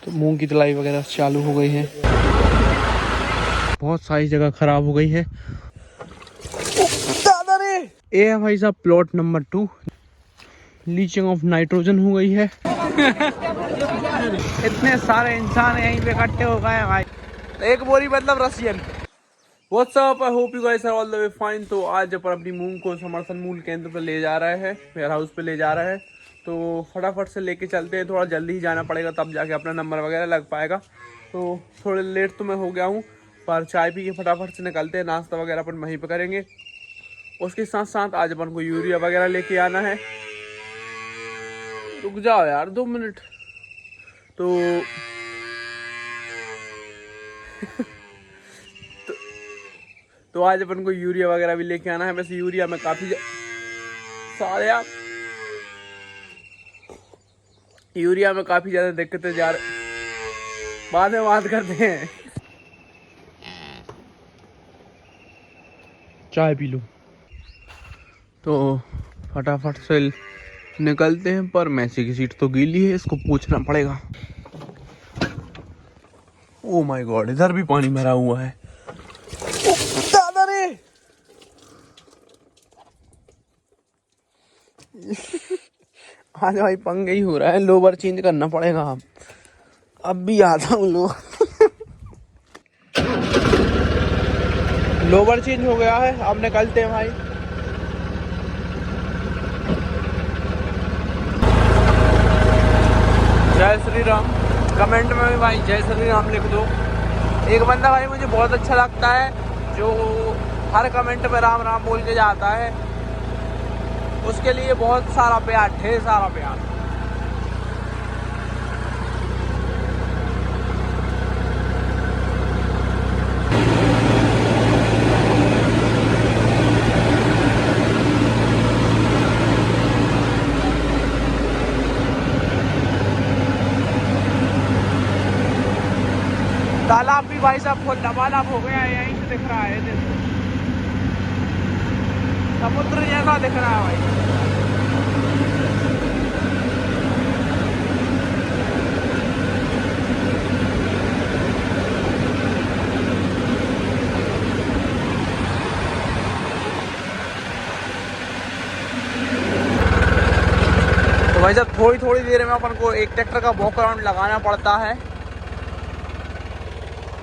तो मूंग की तलाई वगैरह चालू हो गई है। बहुत सारी जगह खराब हो गई है। दादा रे, ये है भाई साहब plot number 2। Leaching of nitrogen हो गई है। इतने सारे इंसान यहीं पे इकट्ठे हो गए हैं भाई। एक बोरी मतलब रसियन। What's up, I hope you guys are all the way fine. तो आज अपन अपनी मूंग को समर्थन मूल्य केंद्र पर ले जा रहे हैं, वेयर हाउस पे ले जा रहे हैं। तो फटाफट से लेके चलते हैं, थोड़ा जल्दी ही जाना पड़ेगा तब जाके अपना नंबर वगैरह लग पाएगा। तो थोड़े लेट तो मैं हो गया हूँ, पर चाय पी के फटाफट से निकलते हैं। नाश्ता वगैरह अपन वहीं पर करेंगे। उसके साथ साथ आज अपन को यूरिया वगैरह लेके आना है। रुक जाओ यार 2 मिनट। तो तो आज अपन को यूरिया वगैरह भी लेके आना है। वैसे यूरिया में काफ़ी सारे यूरिया में काफ़ी ज़्यादा दिक्कतें जा रही। बाद में बात करते हैं। चाय पी लो। तो फटाफट से निकलते हैं, पर मैसी की सीट तो गीली है, इसको पूछना पड़ेगा। ओ माय गॉड, इधर भी पानी भरा हुआ है। दादा रे आज भाई पंगा ही हो रहा है। लोवर चेंज करना पड़ेगा। अब भी आता हूँ लोवर चेंज हो गया है। अब निकलते हैं भाई। जय श्री राम। कमेंट में भी भाई जय श्री राम लिख दो। एक बंदा भाई मुझे बहुत अच्छा लगता है, जो हर कमेंट में राम राम बोल के जाता है। उसके लिए बहुत सारा प्यार, ढेर सारा प्यार। तालाब भी भाई साहब फुल लबालब हो गया है। यहीं से दिख रहा है, देखो समुद्र जैसा दिख रहा है भाई। तो भाई साहब थोड़ी थोड़ी देर में अपन को एक ट्रैक्टर का वॉक अराउंड लगाना पड़ता है।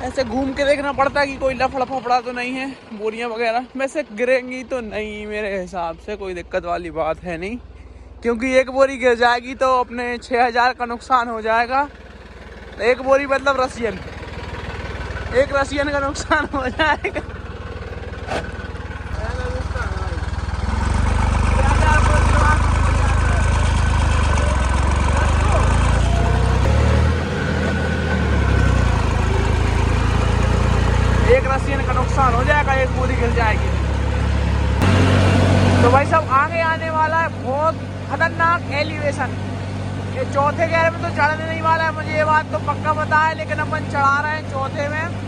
ऐसे घूम के देखना पड़ता है कि कोई लफड़ा फफड़ा तो नहीं है, बोरियां वगैरह वैसे गिरेंगी तो नहीं। मेरे हिसाब से कोई दिक्कत वाली बात है नहीं, क्योंकि एक बोरी गिर जाएगी तो अपने 6000 का नुकसान हो जाएगा। तो एक बोरी मतलब रसियन, एक रसियन का नुकसान हो जाएगा। एक रसियन का नुकसान हो जाएगा, एक बोरी गिर जाएगी। तो भाई साहब आगे आने वाला है बहुत खतरनाक एलिवेशन। ये चौथे गेयर में तो चढ़ने नहीं वाला है, मुझे ये बात तो पक्का पता है, लेकिन अपन चढ़ा रहे हैं चौथे में।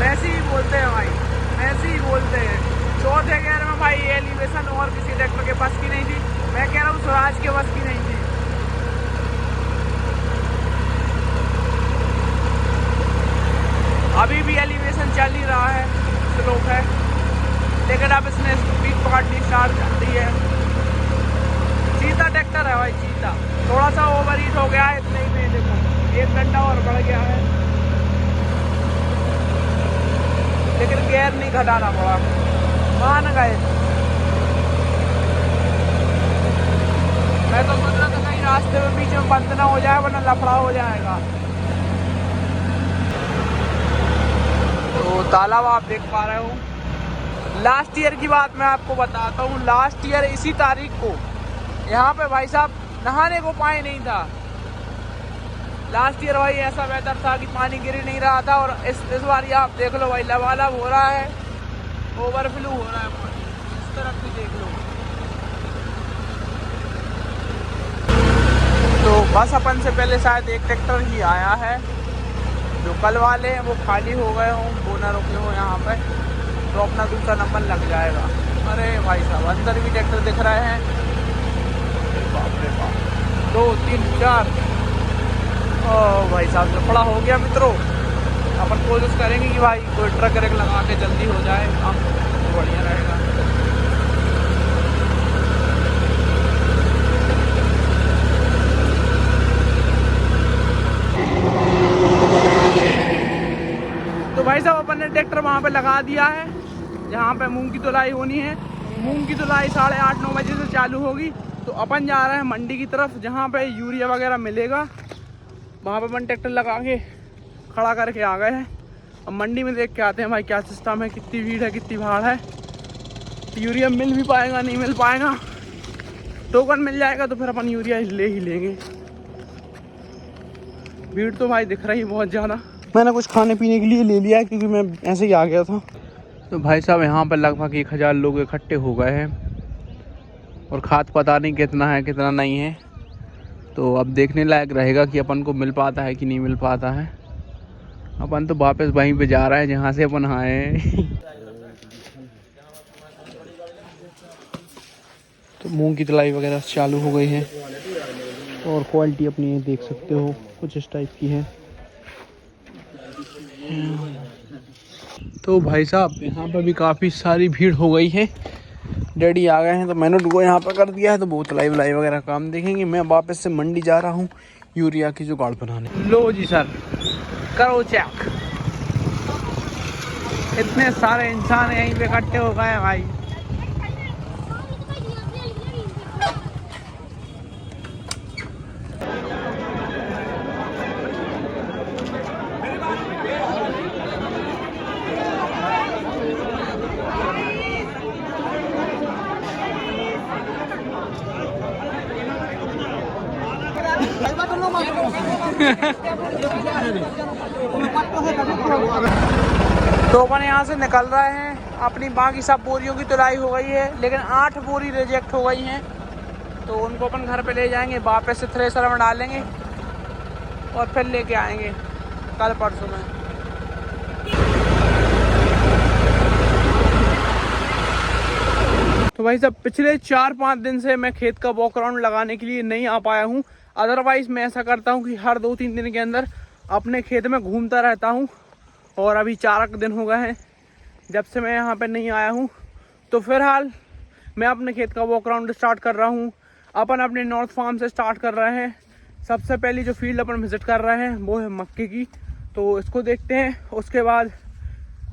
मैसी ही बोलते हैं भाई, मैसी ही बोलते हैं। चौथे गेयर में भाई एलिवेशन और किसी ट्रैक्टर के बस की नहीं थी। मैं कह रहा हूँ स्वराज के बस की नहीं थी। अभी भी एलिवेशन चल ही रहा है, स्लोप है, लेकिन अब इसने स्पीड पकड़नी स्टार्ट कर दी है। चीता ट्रैक्टर है भाई, चीता। थोड़ा सा ओवर हीट हो गया है इतने ही में, देखो 1 घंटा और बढ़ गया है, लेकिन गियर नहीं घटाना पड़ा, मान गए। मैं तो सोच रहा था कहीं रास्ते में बीच में बंद ना हो जाए वरना लफड़ा हो जाएगा। तो तालाब आप देख पा रहे हो। लास्ट ईयर की बात मैं आपको बताता हूँ। लास्ट ईयर इसी तारीख को यहाँ पे भाई साहब नहाने को पानी नहीं था। लास्ट ईयर भाई ऐसा वेदर था कि पानी गिर ही नहीं रहा था। और इस बार ये आप देख लो भाई, लबालब हो रहा है, ओवरफ्लो हो रहा है पानी। इस तरफ भी देख लो। तो बस अपन से पहले शायद एक ट्रैक्टर ही आया है। जो कल वाले हैं वो खाली हो गए हों, वो ना रुके हो यहाँ पे, तो अपना दूसरा नंबर लग जाएगा। अरे भाई साहब अंदर भी ट्रैक्टर दिख रहे हैं। बाप रे बाप, 2 3 4। ओ भाई साहब लफड़ा हो गया मित्रों। अपन कोशिश करेंगे कि भाई कोई ट्रक रेक लगा के जल्दी हो जाए काम, तो बढ़िया रहेगा। तो भाई साहब अपन ने ट्रैक्टर वहाँ पे लगा दिया है जहाँ पे मूंग की तुलाई होनी है। मूंग की तुलाई 8:30 9 बजे से चालू होगी। तो अपन जा रहे हैं मंडी की तरफ जहाँ पे यूरिया वगैरह मिलेगा। वहाँ पे अपन ट्रैक्टर लगा के खड़ा करके आ गए हैं। अब मंडी में देख के आते हैं भाई क्या सिस्टम है, कितनी भीड़ है, कितनी भाड़ है, यूरिया मिल भी पाएगा नहीं मिल पाएगा। टोकन मिल जाएगा तो फिर अपन यूरिया ले ही लेंगे। भीड़ तो भाई दिख रही है बहुत ज़्यादा। मैंने कुछ खाने पीने के लिए ले लिया है क्योंकि मैं ऐसे ही आ गया था। तो भाई साहब यहाँ पर लगभग 1000 लोग इकट्ठे हो गए हैं और खाद पता नहीं कितना है कितना नहीं है। तो अब देखने लायक रहेगा कि अपन को मिल पाता है कि नहीं मिल पाता है। अपन तो वापस वहीं पे जा रहा है जहाँ से अपन आए हैं। तो मूंग की तुलाई वगैरह चालू हो गई है और क्वालिटी अपनी देख सकते हो कुछ इस टाइप की है। तो भाई साहब यहाँ पर भी काफ़ी सारी भीड़ हो गई है। डैडी आ गए हैं तो मैंने उनको यहाँ पर कर दिया है। तो वो तुलाई वलाई वगैरह काम देखेंगे। मैं वापस से मंडी जा रहा हूँ यूरिया की जुगाड़ बनाने। लो जी सर, करो चेक। इतने सारे इंसान यहीं पे इकट्ठे हो गए हैं भाई। तो अपन यहाँ से निकल रहे हैं। अपनी बाकी सब बोरियों की तुलाई हो गई है लेकिन 8 बोरी रिजेक्ट हो गई हैं। तो उनको अपन घर पे ले जाएंगे, वापस से थ्रेसर में डालेंगे और फिर लेके आएंगे कल परसों में। तो भाई साहब पिछले 4-5 दिन से मैं खेत का वॉक अराउंड लगाने के लिए नहीं आ पाया हूँ। अदरवाइज़ मैं ऐसा करता हूँ कि हर 2-3 दिन के अंदर अपने खेत में घूमता रहता हूँ। और अभी 4 दिन हो गए हैं जब से मैं यहाँ पे नहीं आया हूँ। तो फिलहाल मैं अपने खेत का वॉक अराउंड स्टार्ट कर रहा हूँ। अपन अपने नॉर्थ फार्म से स्टार्ट कर रहे हैं। सबसे पहली जो फील्ड अपन विज़िट कर रहे हैं वो है मक्के की। तो इसको देखते हैं। उसके बाद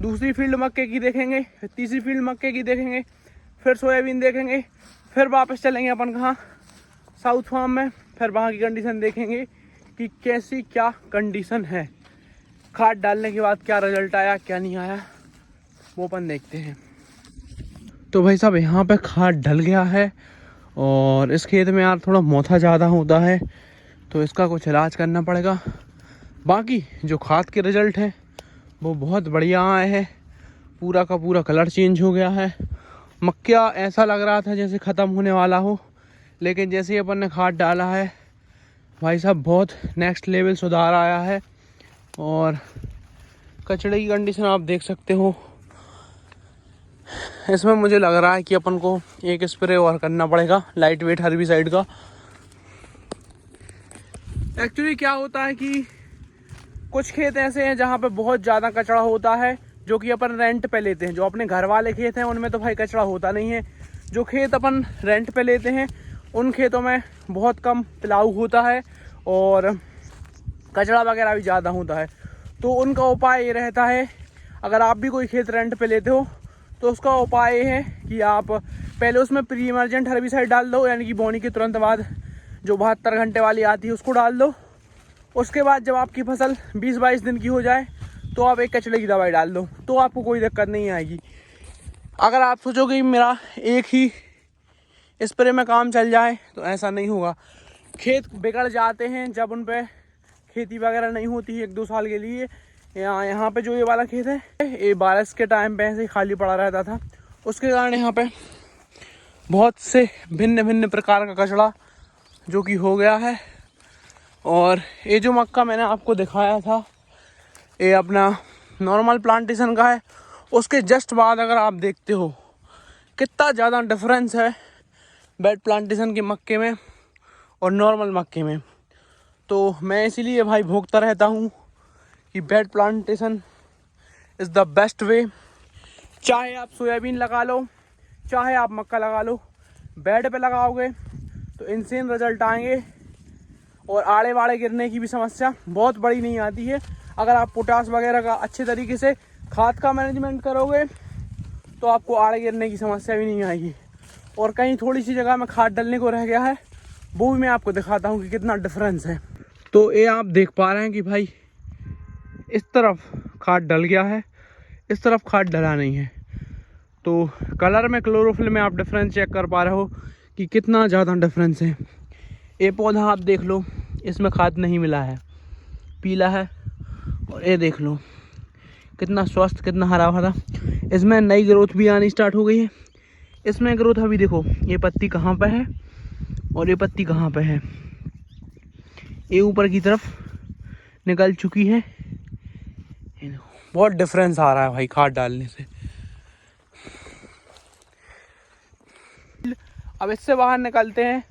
दूसरी फील्ड मक्के की देखेंगे, फिर तीसरी फील्ड मक्के की देखेंगे, फिर सोयाबीन देखेंगे, फिर वापस चलेंगे अपन कहाँ, साउथ फार्म में। फिर वहाँ की कंडीशन देखेंगे कि कैसी क्या कंडीशन है, खाद डालने के बाद क्या रिजल्ट आया क्या नहीं आया, वो अपन देखते हैं। तो भाई साहब यहाँ पे खाद डल गया है और इस खेत में यार थोड़ा मोथा ज़्यादा होता है तो इसका कुछ इलाज करना पड़ेगा। बाकी जो खाद के रिज़ल्ट हैं वो बहुत बढ़िया आए हैं। पूरा का पूरा कलर चेंज हो गया है। मक्का ऐसा लग रहा था जैसे ख़त्म होने वाला हो, लेकिन जैसे ही अपन ने खाद डाला है भाई साहब बहुत नेक्स्ट लेवल सुधार आया है। और कचड़े की कंडीशन आप देख सकते हो। इसमें मुझे लग रहा है कि अपन को एक स्प्रे और करना पड़ेगा लाइट वेट हर्बिसाइड का। एक्चुअली क्या होता है कि कुछ खेत ऐसे हैं जहाँ पे बहुत ज़्यादा कचड़ा होता है जो कि अपन रेंट पे लेते हैं। जो अपने घर वाले खेत हैं उनमें तो भाई कचड़ा होता नहीं है। जो खेत अपन रेंट पे लेते हैं उन खेतों में बहुत कम पिलाऊ होता है और कचड़ा वगैरह भी ज़्यादा होता है। तो उनका उपाय ये रहता है, अगर आप भी कोई खेत रेंट पे लेते हो तो उसका उपाय ये है कि आप पहले उसमें प्री इमर्जेंट हर्बिसाइड डाल दो, यानी कि बोनी के तुरंत बाद जो 72 घंटे वाली आती है उसको डाल दो। उसके बाद जब आपकी फसल 20-22 दिन की हो जाए तो आप एक कचड़े की दवाई डाल दो, तो आपको कोई दिक्कत नहीं आएगी। अगर आप सोचोगे कि मेरा एक ही स्प्रे में काम चल जाए तो ऐसा नहीं होगा। खेत बिगड़ जाते हैं जब उन पे खेती वगैरह नहीं होती है 1-2 साल के लिए। यहाँ पे जो ये वाला खेत है, ये बारिश के टाइम पे ऐसे ही खाली पड़ा रहता था, उसके कारण यहाँ पे बहुत से भिन्न भिन्न प्रकार का कचड़ा जो कि हो गया है। और ये जो मक्का मैंने आपको दिखाया था, ये अपना नॉर्मल प्लांटेशन का है। उसके जस्ट बाद अगर आप देखते हो कितना ज़्यादा डिफरेंस है बेड प्लांटेशन के मक्के में और नॉर्मल मक्के में, तो मैं इसीलिए भाई भोगता रहता हूँ कि bed plantation is the best way. चाहे आप सोयाबीन लगा लो, चाहे आप मक्का लगा लो, बेड पे लगाओगे तो इंसेन रिजल्ट आएंगे और आड़े वाड़े गिरने की भी समस्या बहुत बड़ी नहीं आती है। अगर आप पोटास वगैरह का अच्छे तरीके से खाद का मैनेजमेंट करोगे तो आपको आड़े गिरने की समस्या भी नहीं आएगी। और कहीं थोड़ी सी जगह में खाद डलने को रह गया है, वो भी मैं आपको दिखाता हूँ कि कितना डिफरेंस है। तो ये आप देख पा रहे हैं कि भाई इस तरफ खाद डल गया है, इस तरफ खाद डला नहीं है। तो कलर में, क्लोरोफिल में आप डिफरेंस चेक कर पा रहे हो कि कितना ज़्यादा डिफरेंस है। ये पौधा आप देख लो, इसमें खाद नहीं मिला है, पीला है। और ये देख लो कितना स्वस्थ, कितना हरा भरा। इसमें नई ग्रोथ भी आनी स्टार्ट हो गई है। इसमें ग्रोथ अभी देखो, ये पत्ती कहाँ पे है और ये पत्ती कहाँ पे है, ये ऊपर की तरफ निकल चुकी है। बहुत डिफरेंस आ रहा है भाई खाद डालने से। अब इससे बाहर निकलते हैं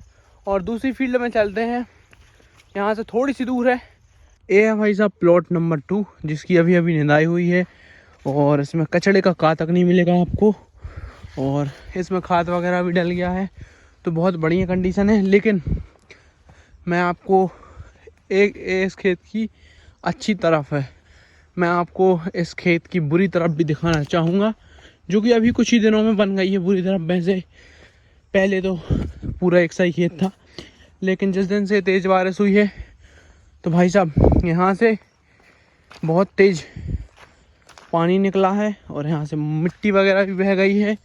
और दूसरी फील्ड में चलते हैं, यहाँ से थोड़ी सी दूर है। ये है भाई साहब प्लॉट नंबर 2, जिसकी अभी अभी निंदाई हुई है और इसमें कचड़े का कातक नहीं मिलेगा आपको, और इसमें खाद वगैरह भी डल गया है, तो बहुत बढ़िया कंडीशन है। लेकिन मैं आपको एक इस खेत की अच्छी तरफ है, मैं आपको इस खेत की बुरी तरफ भी दिखाना चाहूँगा, जो कि अभी कुछ ही दिनों में बन गई है बुरी तरफ। वैसे पहले तो पूरा एक सही खेत था, लेकिन जिस दिन से तेज़ बारिश हुई है तो भाई साहब यहाँ से बहुत तेज़ पानी निकला है और यहाँ से मिट्टी वगैरह भी बह गई है,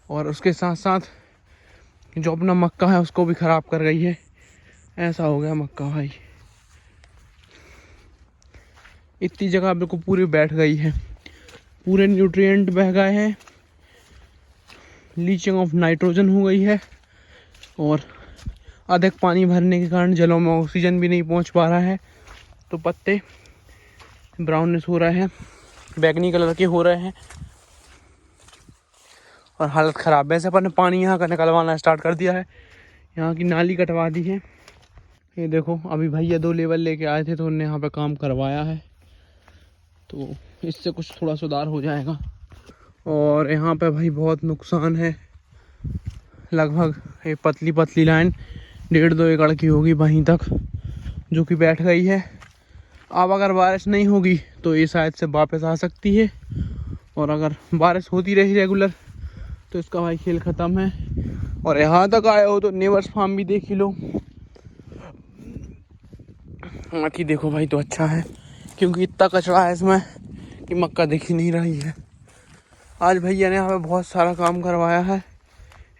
और उसके साथ साथ जो अपना मक्का है उसको भी ख़राब कर गई है। ऐसा हो गया मक्का भाई, इतनी जगह बिल्कुल पूरी बैठ गई है, पूरे न्यूट्रिएंट बह गए हैं, लीचिंग ऑफ नाइट्रोजन हो गई है, और अधिक पानी भरने के कारण जलों में ऑक्सीजन भी नहीं पहुंच पा रहा है, तो पत्ते ब्राउनिश हो रहे हैं, बैगनी कलर के हो रहे हैं और हालत ख़राब है। ऐसे अपन ने पानी यहाँ का निकलवाना स्टार्ट कर दिया है, यहाँ की नाली कटवा दी है। ये देखो अभी भैया 2 लेवल लेके आए थे तो उन्होंने यहाँ पे काम करवाया है, तो इससे कुछ थोड़ा सुधार हो जाएगा। और यहाँ पे भाई बहुत नुकसान है, लगभग ये पतली पतली लाइन 1.5-2 एकड़ की होगी वहीं तक, जो कि बैठ गई है। अब अगर बारिश नहीं होगी तो ये शायद से वापस आ सकती है, और अगर बारिश होती रही रेगुलर तो इसका भाई खेल ख़त्म है। और यहाँ तक आए हो तो नेवर्स फार्म भी देख ही लो, बाकी देखो भाई तो अच्छा है, क्योंकि इतना कचरा है इसमें कि मक्का दिख ही नहीं रही है। आज भैया ने यहाँ पे बहुत सारा काम करवाया है।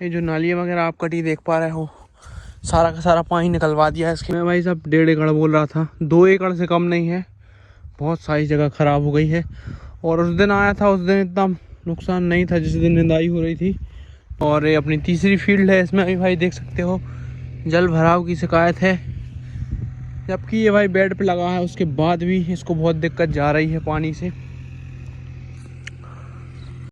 ये जो नालियाँ वगैरह आप कटी देख पा रहे हो, सारा का सारा पानी निकलवा दिया है इसके। मैं भाई साहब 1.5 एकड़ बोल रहा था, 2 एकड़ से कम नहीं है, बहुत सारी जगह ख़राब हो गई है। और उस दिन आया था, उस दिन इतना नुकसान नहीं था जिस दिन निंदाई हो रही थी। और ये अपनी तीसरी फील्ड है, इसमें अभी भाई देख सकते हो जल भराव की शिकायत है, जबकि ये भाई बेड पे लगा है, उसके बाद भी इसको बहुत दिक्कत जा रही है पानी से।